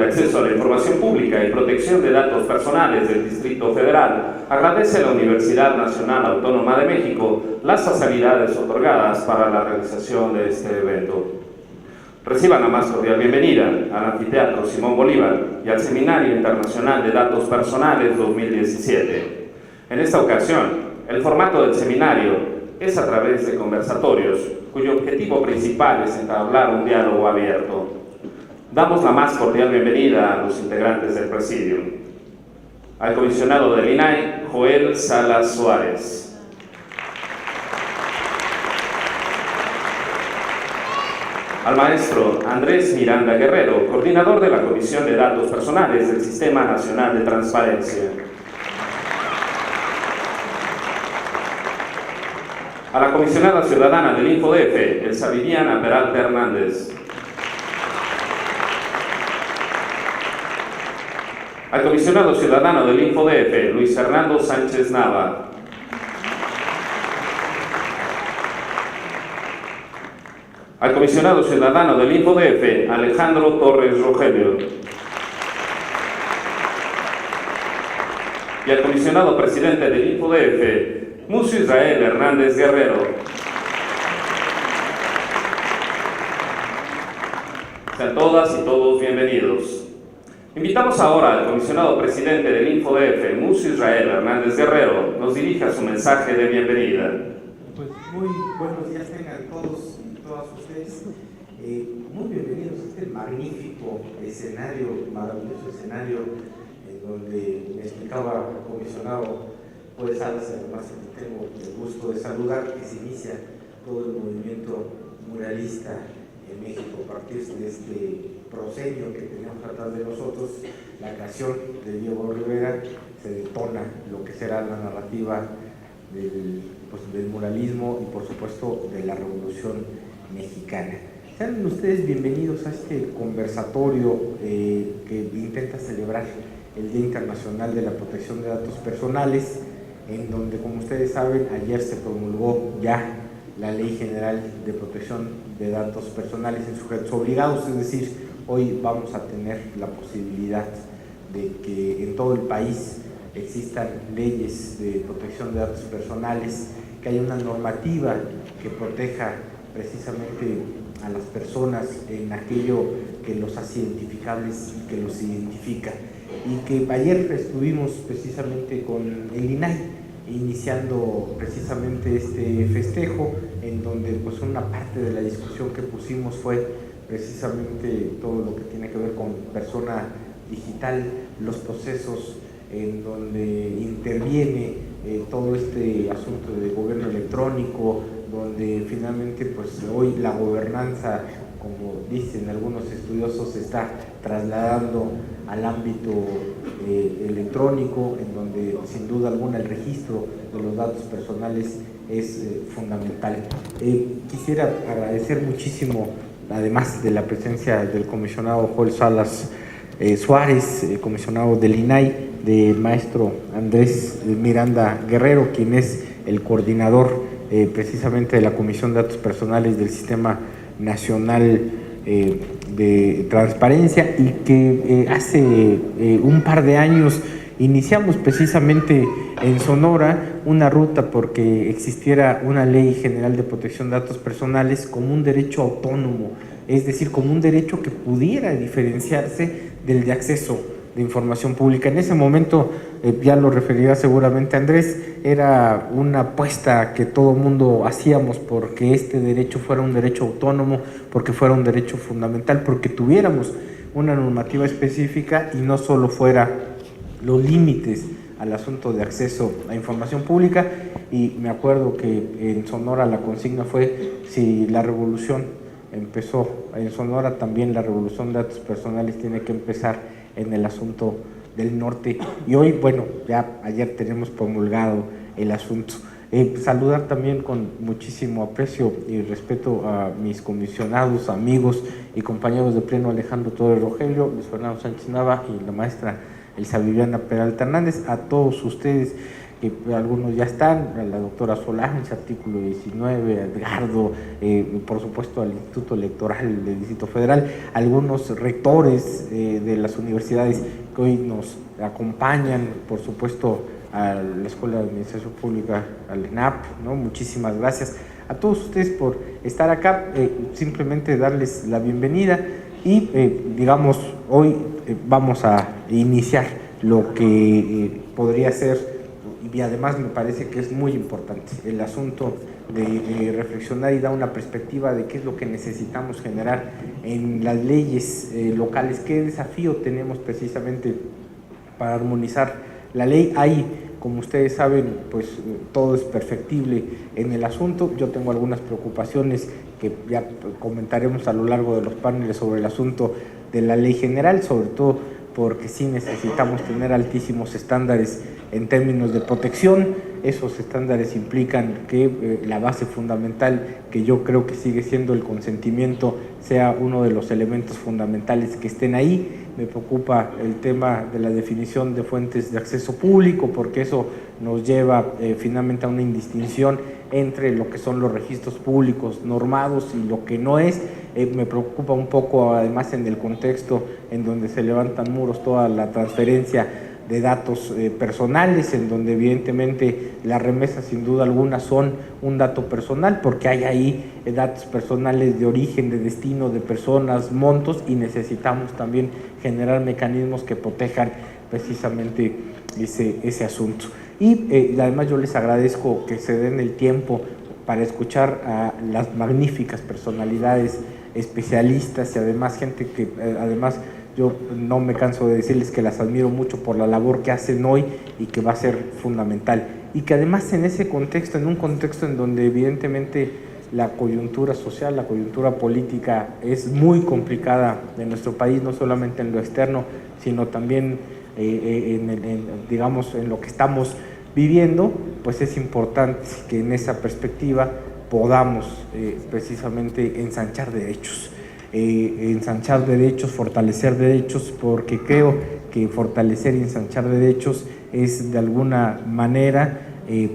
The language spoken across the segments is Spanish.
Acceso a la Información Pública y Protección de Datos Personales del Distrito Federal agradece a la Universidad Nacional Autónoma de México las facilidades otorgadas para la realización de este evento. Reciban la más cordial bienvenida al Anfiteatro Simón Bolívar y al Seminario Internacional de Datos Personales 2017. En esta ocasión, el formato del seminario es a través de conversatorios, cuyo objetivo principal es entablar un diálogo abierto. Damos la más cordial bienvenida a los integrantes del Presidium. Al comisionado del INAI, Joel Salas Suárez. Al maestro Andrés Miranda Guerrero, coordinador de la Comisión de Datos Personales del Sistema Nacional de Transparencia. A la comisionada ciudadana del InfoDF, Elsa Viviana Peralta Hernández. Al comisionado ciudadano del InfoDF, Luis Fernando Sánchez Nava. Al comisionado ciudadano del InfoDF, Alejandro Torres Rogelio. Y al comisionado presidente del InfoDF, Mucio Israel Hernández Guerrero. Sean todas y todos bienvenidos. Invitamos ahora al comisionado presidente del InfoDF, Mucio Israel Hernández Guerrero, nos dirija su mensaje de bienvenida. Pues muy buenos días tengan todos y todas ustedes. Muy bienvenidos a este magnífico escenario, maravilloso escenario, en donde me explicaba el comisionado Joel Salas, además que tengo el gusto de saludar, que se inicia todo el movimiento muralista en México a partir de este proscenio que tenemos atrás de nosotros, la creación de Diego Rivera. Se detona lo que será la narrativa del muralismo y por supuesto de la Revolución Mexicana. Sean ustedes bienvenidos a este conversatorio que intenta celebrar el Día Internacional de la Protección de Datos Personales, en donde, como ustedes saben, ayer se promulgó ya la Ley General de Protección de Datos Personales en sujetos obligados, es decir, hoy vamos a tener la posibilidad de que en todo el país existan leyes de protección de datos personales, que haya una normativa que proteja precisamente a las personas en aquello que los hace identificables y que los identifica. Y que ayer estuvimos precisamente con el INAI iniciando precisamente este festejo, en donde pues una parte de la discusión que pusimos fue precisamente todo lo que tiene que ver con persona digital, los procesos en donde interviene todo este asunto de gobierno electrónico, donde finalmente pues hoy la gobernanza, como dicen algunos estudiosos, se está trasladando al ámbito electrónico, en donde sin duda alguna el registro de los datos personales es fundamental. Quisiera agradecer muchísimo, además de la presencia del comisionado Joel Salas Suárez, comisionado del INAI, del maestro Andrés Miranda Guerrero, quien es el coordinador precisamente de la Comisión de Datos Personales del Sistema Nacional de Transparencia, y que hace un par de años iniciamos precisamente en Sonora una ruta porque existiera una Ley General de Protección de Datos Personales como un derecho autónomo, es decir, como un derecho que pudiera diferenciarse del de acceso de información pública. En ese momento, ya lo referirá seguramente Andrés, era una apuesta que todo el mundo hacíamos porque este derecho fuera un derecho autónomo, porque fuera un derecho fundamental, porque tuviéramos una normativa específica y no solo fuera los límites al asunto de acceso a información pública. Y me acuerdo que en Sonora la consigna fue: si la revolución empezó en Sonora, también la revolución de datos personales tiene que empezar en el asunto del norte. Y hoy, bueno, ya ayer tenemos promulgado el asunto. Saludar también con muchísimo aprecio y respeto a mis comisionados, amigos y compañeros de pleno, Alejandro Torres Rogelio, Luis Fernando Sánchez Nava y la maestra Elsa Viviana Peralta Hernández, a todos ustedes que algunos ya están, a la doctora Solange, artículo 19, a Edgardo, por supuesto al Instituto Electoral del Distrito Federal, algunos rectores de las universidades que hoy nos acompañan, por supuesto a la Escuela de Administración Pública, al ENAP, ¿no? Muchísimas gracias a todos ustedes por estar acá, simplemente darles la bienvenida y digamos, hoy vamos a iniciar lo que podría ser, y además me parece que es muy importante, el asunto de reflexionar y dar una perspectiva de qué es lo que necesitamos generar en las leyes locales, qué desafío tenemos precisamente para armonizar la ley. Hay, como ustedes saben, pues todo es perfectible en el asunto. Yo tengo algunas preocupaciones que ya comentaremos a lo largo de los paneles sobre el asunto de la ley general, sobre todo porque sí necesitamos tener altísimos estándares en términos de protección. Esos estándares implican que la base fundamental, que yo creo que sigue siendo el consentimiento, sea uno de los elementos fundamentales que estén ahí. Me preocupa el tema de la definición de fuentes de acceso público, porque eso nos lleva finalmente a una indistinción entre lo que son los registros públicos normados y lo que no es. Me preocupa un poco además en el contexto en donde se levantan muros toda la transferencia de datos personales, en donde evidentemente las remesas sin duda alguna son un dato personal, porque hay ahí datos personales de origen, de destino, de personas, montos, y necesitamos también generar mecanismos que protejan precisamente ese asunto. Y además yo les agradezco que se den el tiempo para escuchar a las magníficas personalidades, especialistas y además gente que además yo no me canso de decirles que las admiro mucho por la labor que hacen hoy y que va a ser fundamental. Y que además en ese contexto, en un contexto en donde evidentemente la coyuntura social, la coyuntura política es muy complicada en nuestro país, no solamente en lo externo, sino también digamos, en lo que estamos viviendo, pues es importante que en esa perspectiva podamos precisamente ensanchar derechos. Fortalecer derechos, porque creo que fortalecer y ensanchar derechos es de alguna manera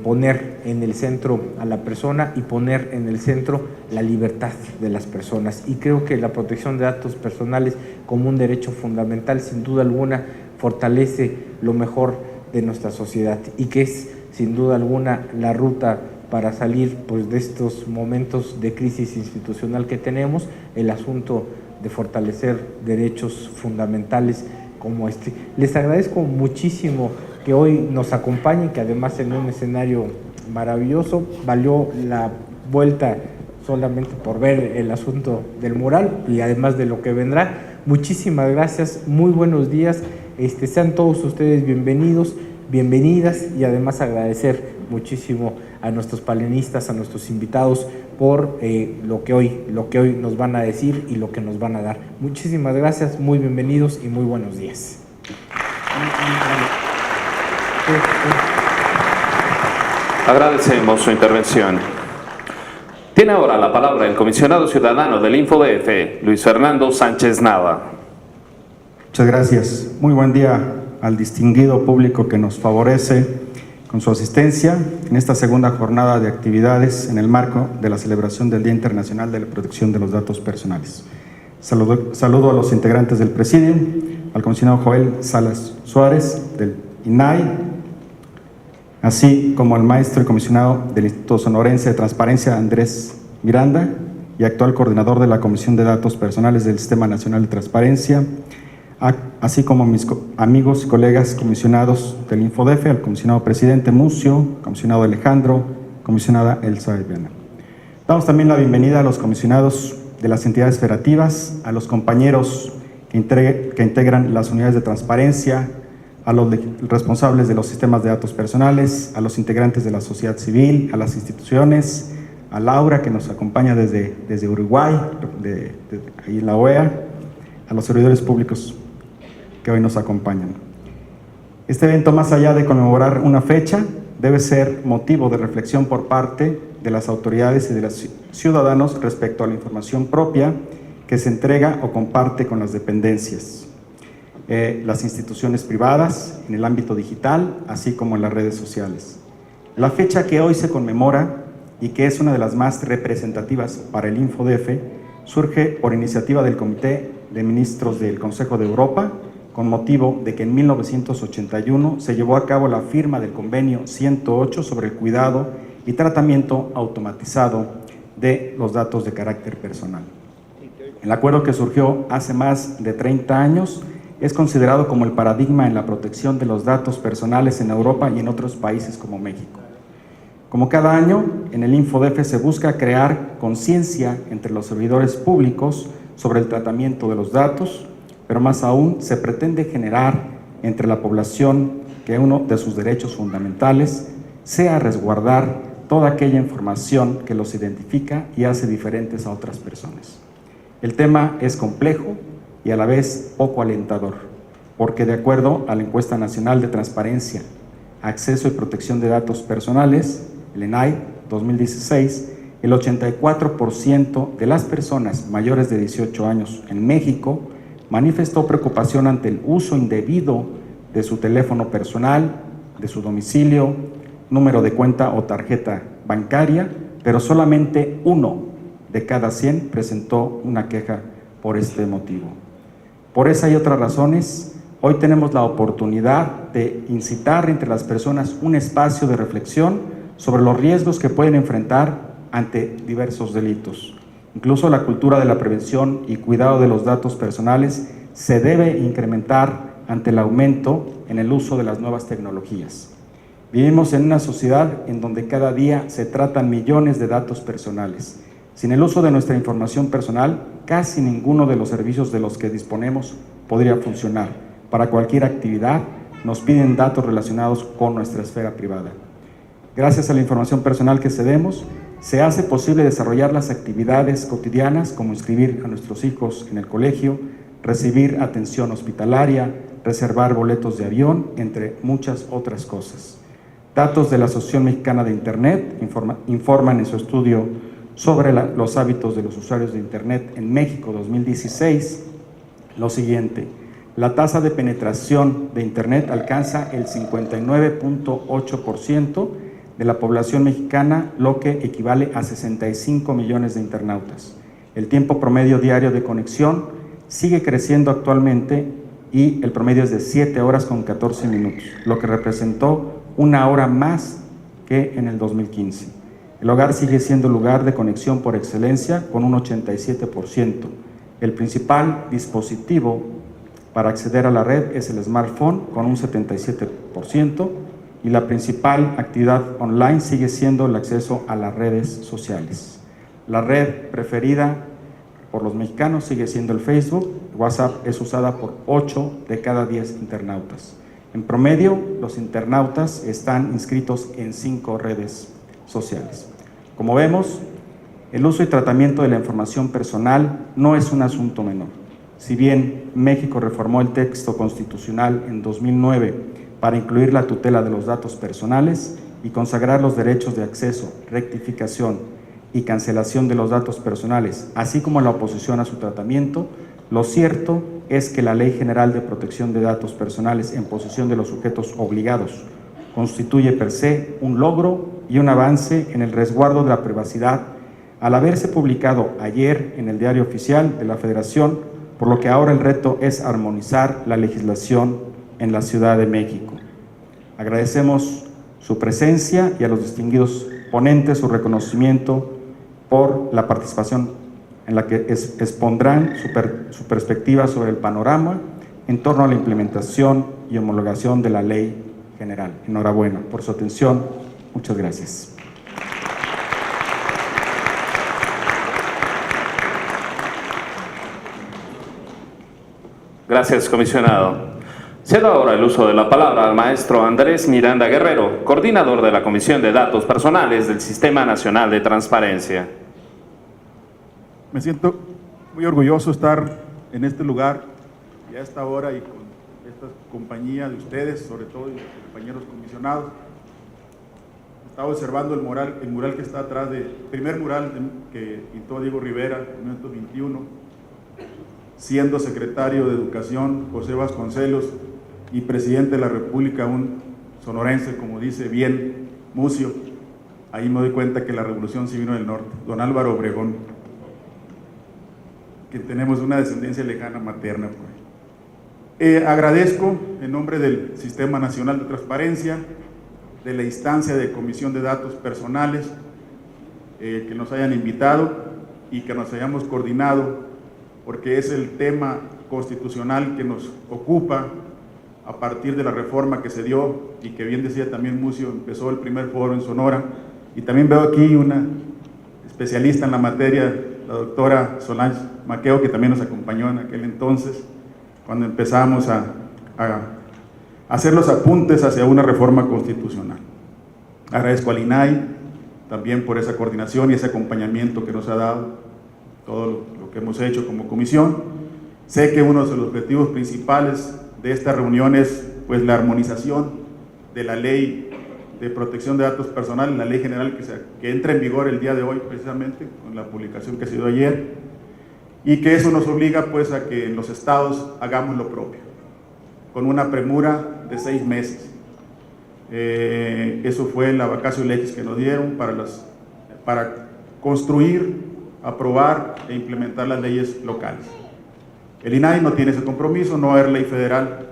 poner en el centro a la persona y poner en el centro la libertad de las personas. Y creo que la protección de datos personales como un derecho fundamental, sin duda alguna, fortalece lo mejor de nuestra sociedad y que es, sin duda alguna, la ruta para salir pues, de estos momentos de crisis institucional que tenemos, el asunto de fortalecer derechos fundamentales como este. Les agradezco muchísimo que hoy nos acompañen, que además en un escenario maravilloso, valió la vuelta solamente por ver el asunto del mural y además de lo que vendrá. Muchísimas gracias, muy buenos días, sean todos ustedes bienvenidos, bienvenidas, y además agradecer muchísimo a nuestros panelistas, a nuestros invitados por lo que hoy nos van a decir y lo que nos van a dar. Muchísimas gracias, muy bienvenidos y muy buenos días. Agradecemos su intervención. Tiene ahora la palabra el comisionado ciudadano del InfoDF, Luis Fernando Sánchez Nava. Muchas gracias. Muy buen día al distinguido público que nos favorece con su asistencia en esta segunda jornada de actividades en el marco de la celebración del Día Internacional de la Protección de los Datos Personales. Saludo a los integrantes del Presidium, al comisionado Joel Salas Suárez del INAI, así como al maestro y comisionado del Instituto Sonorense de Transparencia, Andrés Miranda, y actual coordinador de la Comisión de Datos Personales del Sistema Nacional de Transparencia, así como a mis amigos y colegas comisionados del InfoDF, al comisionado presidente Mucio, comisionado Alejandro, comisionada Elsa Elviana. Damos también la bienvenida a los comisionados de las entidades federativas, a los compañeros que integran las unidades de transparencia, a los responsables de los sistemas de datos personales, a los integrantes de la sociedad civil, a las instituciones, a Laura, que nos acompaña desde Uruguay, ahí en la OEA, a los servidores públicos que hoy nos acompañan. Este evento, más allá de conmemorar una fecha, debe ser motivo de reflexión por parte de las autoridades y de los ciudadanos respecto a la información propia que se entrega o comparte con las dependencias. las instituciones privadas, en el ámbito digital, así como en las redes sociales. La fecha que hoy se conmemora y que es una de las más representativas para el InfoDF surge por iniciativa del Comité de Ministros del Consejo de Europa, con motivo de que en 1981 se llevó a cabo la firma del Convenio 108 sobre el cuidado y tratamiento automatizado de los datos de carácter personal. El acuerdo, que surgió hace más de 30 años, es considerado como el paradigma en la protección de los datos personales en Europa y en otros países como México. Como cada año, en el InfoDF se busca crear conciencia entre los servidores públicos sobre el tratamiento de los datos, pero más aún se pretende generar entre la población que uno de sus derechos fundamentales sea resguardar toda aquella información que los identifica y hace diferentes a otras personas. El tema es complejo y a la vez poco alentador, porque de acuerdo a la Encuesta Nacional de Transparencia, Acceso y Protección de Datos Personales, el ENAI 2016, el 84% de las personas mayores de 18 años en México manifestó preocupación ante el uso indebido de su teléfono personal, de su domicilio, número de cuenta o tarjeta bancaria, pero solamente 1 de cada 100 presentó una queja por este motivo. Por esa y otras razones, hoy tenemos la oportunidad de incitar entre las personas un espacio de reflexión sobre los riesgos que pueden enfrentar ante diversos delitos. Incluso la cultura de la prevención y cuidado de los datos personales se debe incrementar ante el aumento en el uso de las nuevas tecnologías. Vivimos en una sociedad en donde cada día se tratan millones de datos personales. Sin el uso de nuestra información personal, casi ninguno de los servicios de los que disponemos podría funcionar. Para cualquier actividad, nos piden datos relacionados con nuestra esfera privada. Gracias a la información personal que cedemos, se hace posible desarrollar las actividades cotidianas como inscribir a nuestros hijos en el colegio, recibir atención hospitalaria, reservar boletos de avión, entre muchas otras cosas. Datos de la Asociación Mexicana de Internet informan en su estudio sobre los hábitos de los usuarios de Internet en México 2016 lo siguiente: la tasa de penetración de Internet alcanza el 59.8% de la población mexicana, lo que equivale a 65 millones de internautas. El tiempo promedio diario de conexión sigue creciendo actualmente y el promedio es de 7 horas con 14 minutos, lo que representó 1 hora más que en el 2015. El hogar sigue siendo el lugar de conexión por excelencia con un 87%. El principal dispositivo para acceder a la red es el smartphone con un 77%. Y la principal actividad online sigue siendo el acceso a las redes sociales. La red preferida por los mexicanos sigue siendo el Facebook. WhatsApp es usada por 8 de cada 10 internautas. En promedio, los internautas están inscritos en 5 redes sociales. Como vemos, el uso y tratamiento de la información personal no es un asunto menor. Si bien México reformó el texto constitucional en 2009 para incluir la tutela de los datos personales y consagrar los derechos de acceso, rectificación y cancelación de los datos personales, así como la oposición a su tratamiento, lo cierto es que la Ley General de Protección de Datos Personales en posesión de los sujetos obligados constituye per se un logro y un avance en el resguardo de la privacidad al haberse publicado ayer en el Diario Oficial de la Federación, por lo que ahora el reto es armonizar la legislación en la Ciudad de México. Agradecemos su presencia y a los distinguidos ponentes su reconocimiento por la participación en la que expondrán su perspectiva sobre el panorama en torno a la implementación y homologación de la Ley General. Enhorabuena por su atención. Muchas gracias. Gracias, comisionado. Cedo ahora el uso de la palabra al maestro Andrés Miranda Guerrero, coordinador de la Comisión de Datos Personales del Sistema Nacional de Transparencia. Me siento muy orgulloso de estar en este lugar y a esta hora y con esta compañía de ustedes, sobre todo y los compañeros comisionados. Estaba observando el mural que está atrás, el primer mural que pintó Diego Rivera en 1921. siendo secretario de Educación José Vasconcelos y presidente de la República un sonorense, como dice bien Mucio. Ahí me doy cuenta que la revolución sí vino del norte, don Álvaro Obregón, que tenemos una descendencia lejana materna por ahí. Agradezco en nombre del Sistema Nacional de Transparencia, de la instancia de Comisión de Datos Personales, que nos hayan invitado y que nos hayamos coordinado, porque es el tema constitucional que nos ocupa a partir de la reforma que se dio y que bien decía también Mucio, empezó el primer foro en Sonora. Y también veo aquí una especialista en la materia, la doctora Solange Maqueo, que también nos acompañó en aquel entonces, cuando empezamos a hacer los apuntes hacia una reforma constitucional. Agradezco al INAI también por esa coordinación y ese acompañamiento que nos ha dado, todo lo que hemos hecho como comisión. Sé que uno de los objetivos principales de esta reunión es pues, la armonización de la ley de protección de datos personales, la ley general que entra en vigor el día de hoy precisamente, con la publicación que se dio ayer, y que eso nos obliga pues a que en los estados hagamos lo propio, con una premura de 6 meses. Eso fue la vacatio legis que nos dieron para construir, aprobar e implementar las leyes locales. El INAI no tiene ese compromiso, no es ley federal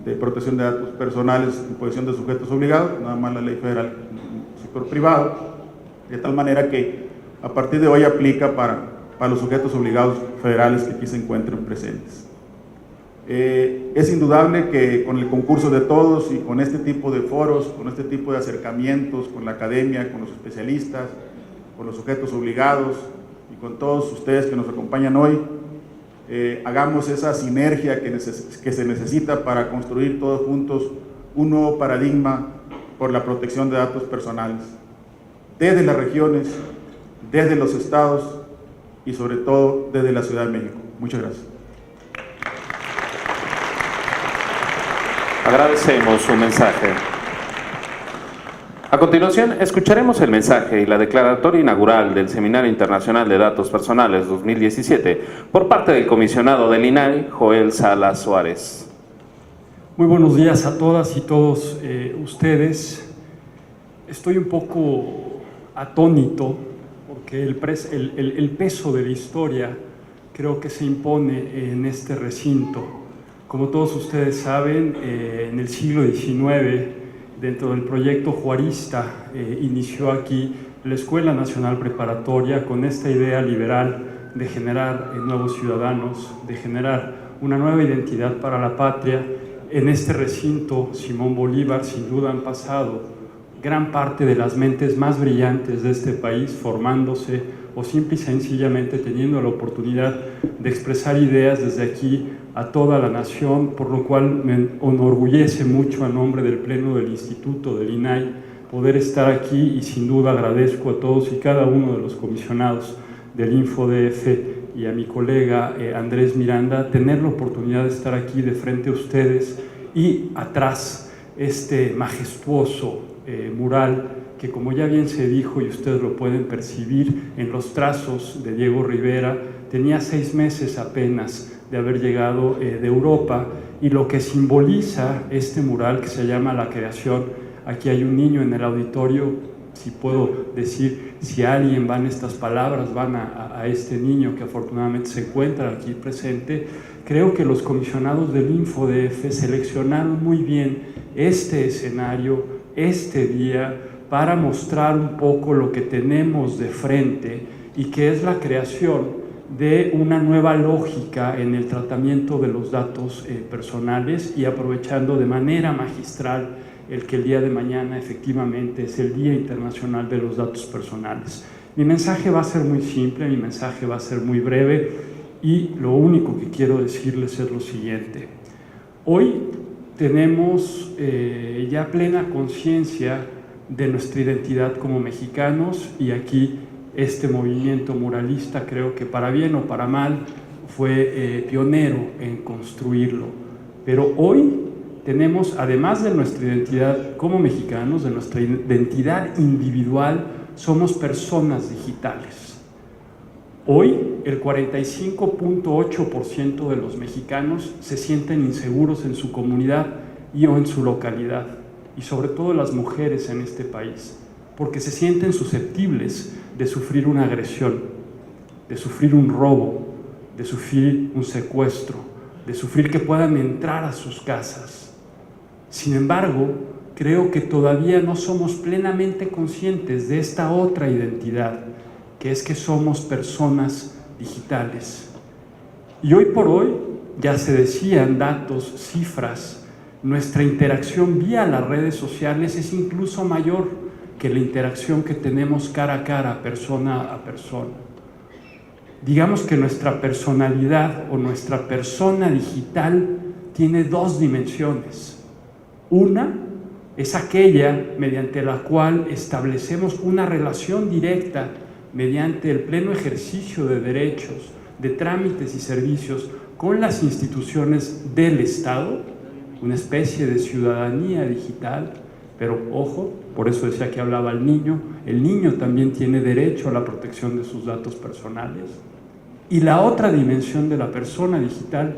de protección de datos personales en posesión de sujetos obligados, nada más la ley federal del sector privado, de tal manera que a partir de hoy aplica para los sujetos obligados federales que aquí se encuentren presentes. Es indudable que con el concurso de todos y con este tipo de foros, con este tipo de acercamientos, con la academia, con los especialistas, con los sujetos obligados y con todos ustedes que nos acompañan hoy, hagamos esa sinergia que se necesita para construir todos juntos un nuevo paradigma por la protección de datos personales, desde las regiones, desde los estados y sobre todo desde la Ciudad de México. Muchas gracias. Agradecemos su mensaje. A continuación, escucharemos el mensaje y la declaratoria inaugural del Seminario Internacional de Datos Personales 2017 por parte del comisionado del INAI, Joel Salas Suárez. Muy buenos días a todas y todos ustedes. Estoy un poco atónito porque el peso de la historia creo que se impone en este recinto. Como todos ustedes saben, en el siglo XIX, dentro del proyecto juarista, inició aquí la Escuela Nacional Preparatoria con esta idea liberal de generar nuevos ciudadanos, de generar una nueva identidad para la patria. En este recinto, Simón Bolívar, sin duda han pasado gran parte de las mentes más brillantes de este país formándose o simple y sencillamente teniendo la oportunidad de expresar ideas desde aquí a toda la nación, por lo cual me enorgullece mucho a nombre del Pleno del Instituto del INAI poder estar aquí y sin duda agradezco a todos y cada uno de los comisionados del InfoDF y a mi colega Andrés Miranda tener la oportunidad de estar aquí de frente a ustedes y atrás este majestuoso mural que, como ya bien se dijo y ustedes lo pueden percibir en los trazos de Diego Rivera, tenía 6 meses apenas de haber llegado de Europa, y lo que simboliza este mural que se llama La Creación. Aquí hay un niño en el auditorio, si puedo decir, si a alguien van estas palabras, van a este niño que afortunadamente se encuentra aquí presente. Creo que los comisionados del InfoDF seleccionaron muy bien este escenario, este día, para mostrar un poco lo que tenemos de frente y que es la creación de una nueva lógica en el tratamiento de los datos personales, y aprovechando de manera magistral el que el día de mañana efectivamente es el Día Internacional de los Datos Personales. Mi mensaje va a ser muy simple, mi mensaje va a ser muy breve, y lo único que quiero decirles es lo siguiente. Hoy tenemos ya plena conciencia de nuestra identidad como mexicanos, y aquí este movimiento muralista, creo que para bien o para mal, fue pionero en construirlo. Pero hoy tenemos, además de nuestra identidad como mexicanos, de nuestra identidad individual, somos personas digitales. Hoy, el 45.8% de los mexicanos se sienten inseguros en su comunidad y o en su localidad, y sobre todo las mujeres en este país, porque se sienten susceptibles de sufrir una agresión, de sufrir un robo, de sufrir un secuestro, de sufrir que puedan entrar a sus casas. Sin embargo, creo que todavía no somos plenamente conscientes de esta otra identidad, que es que somos personas digitales. Y hoy por hoy, ya se decían datos, cifras, nuestra interacción vía las redes sociales es incluso mayor que la interacción que tenemos cara a cara, persona a persona. Digamos que nuestra personalidad o nuestra persona digital tiene dos dimensiones. Una es aquella mediante la cual establecemos una relación directa mediante el pleno ejercicio de derechos, de trámites y servicios con las instituciones del Estado, una especie de ciudadanía digital, pero ojo, por eso decía que hablaba el niño también tiene derecho a la protección de sus datos personales. Y la otra dimensión de la persona digital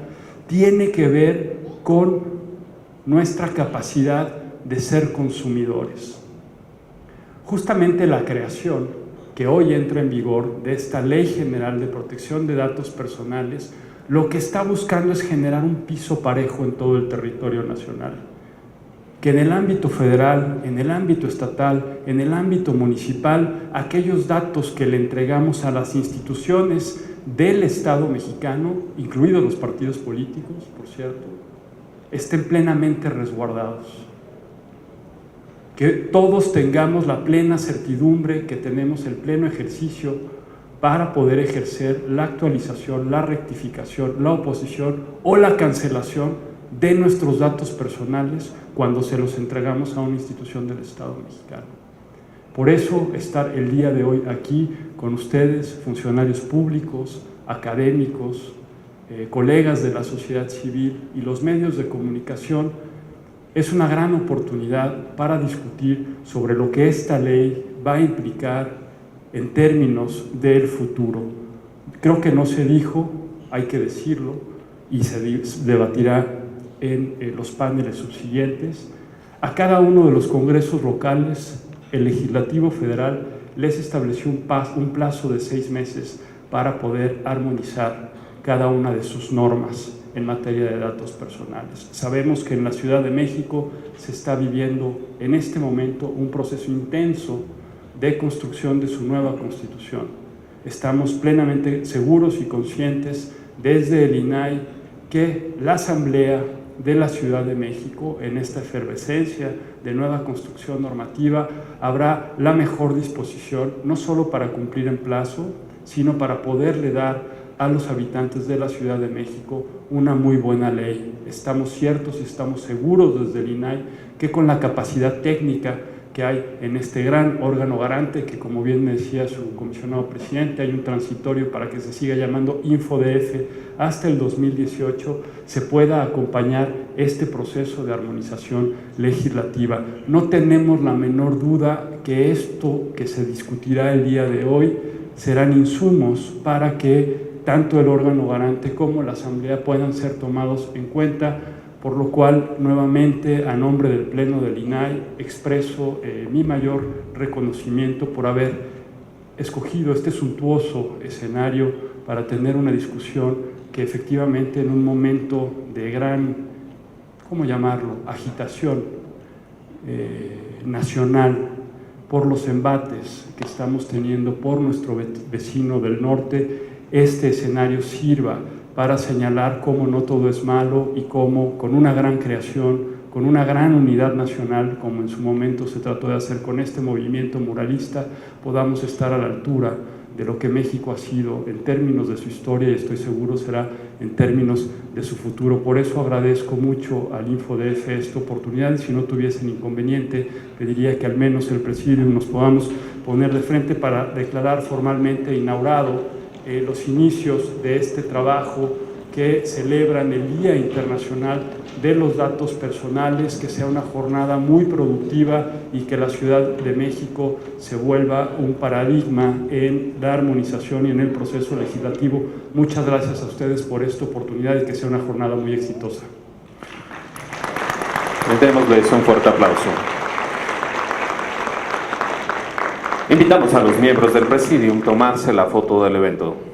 tiene que ver con nuestra capacidad de ser consumidores. Justamente la creación que hoy entra en vigor de esta Ley General de Protección de Datos Personales, lo que está buscando es generar un piso parejo en todo el territorio nacional. Que en el ámbito federal, en el ámbito estatal, en el ámbito municipal, aquellos datos que le entregamos a las instituciones del Estado mexicano, incluidos los partidos políticos, por cierto, estén plenamente resguardados. Que todos tengamos la plena certidumbre que tenemos el pleno ejercicio para poder ejercer la actualización, la rectificación, la oposición o la cancelación de nuestros datos personales cuando se los entregamos a una institución del Estado mexicano. Por eso estar el día de hoy aquí con ustedes, funcionarios públicos, académicos, colegas de la sociedad civil y los medios de comunicación, es una gran oportunidad para discutir sobre lo que esta ley va a implicar en términos del futuro. Creo que no se dijo, hay que decirlo, y se debatirá en los paneles subsiguientes. A cada uno de los congresos locales, el Legislativo Federal les estableció un plazo de 6 meses para poder armonizar cada una de sus normas en materia de datos personales. Sabemos que en la Ciudad de México se está viviendo en este momento un proceso intenso de construcción de su nueva Constitución. Estamos plenamente seguros y conscientes desde el INAI que la Asamblea de la Ciudad de México, en esta efervescencia de nueva construcción normativa, habrá la mejor disposición, no solo para cumplir en plazo, sino para poderle dar a los habitantes de la Ciudad de México una muy buena ley. Estamos ciertos y estamos seguros desde el INAI que con la capacidad técnica que hay en este gran órgano garante, que como bien me decía su comisionado presidente, hay un transitorio para que se siga llamando InfoDF hasta el 2018, se pueda acompañar este proceso de armonización legislativa. No tenemos la menor duda que esto que se discutirá el día de hoy serán insumos para que tanto el órgano garante como la Asamblea puedan ser tomados en cuenta, por lo cual nuevamente a nombre del Pleno del INAI expreso mi mayor reconocimiento por haber escogido este suntuoso escenario para tener una discusión que efectivamente en un momento de gran, ¿cómo llamarlo?, agitación nacional por los embates que estamos teniendo por nuestro vecino del norte, este escenario sirva para señalar cómo no todo es malo y cómo con una gran creación, con una gran unidad nacional, como en su momento se trató de hacer con este movimiento muralista, podamos estar a la altura de lo que México ha sido en términos de su historia y estoy seguro será en términos de su futuro. Por eso agradezco mucho al InfoDF esta oportunidad y si no tuviesen inconveniente, pediría que al menos el Presidium nos podamos poner de frente para declarar formalmente inaugurado los inicios de este trabajo que celebran el Día Internacional de los datos personales, que sea una jornada muy productiva y que la Ciudad de México se vuelva un paradigma en la armonización y en el proceso legislativo. Muchas gracias a ustedes por esta oportunidad y que sea una jornada muy exitosa. Démosles un fuerte aplauso. Invitamos a los miembros del Presidium a tomarse la foto del evento.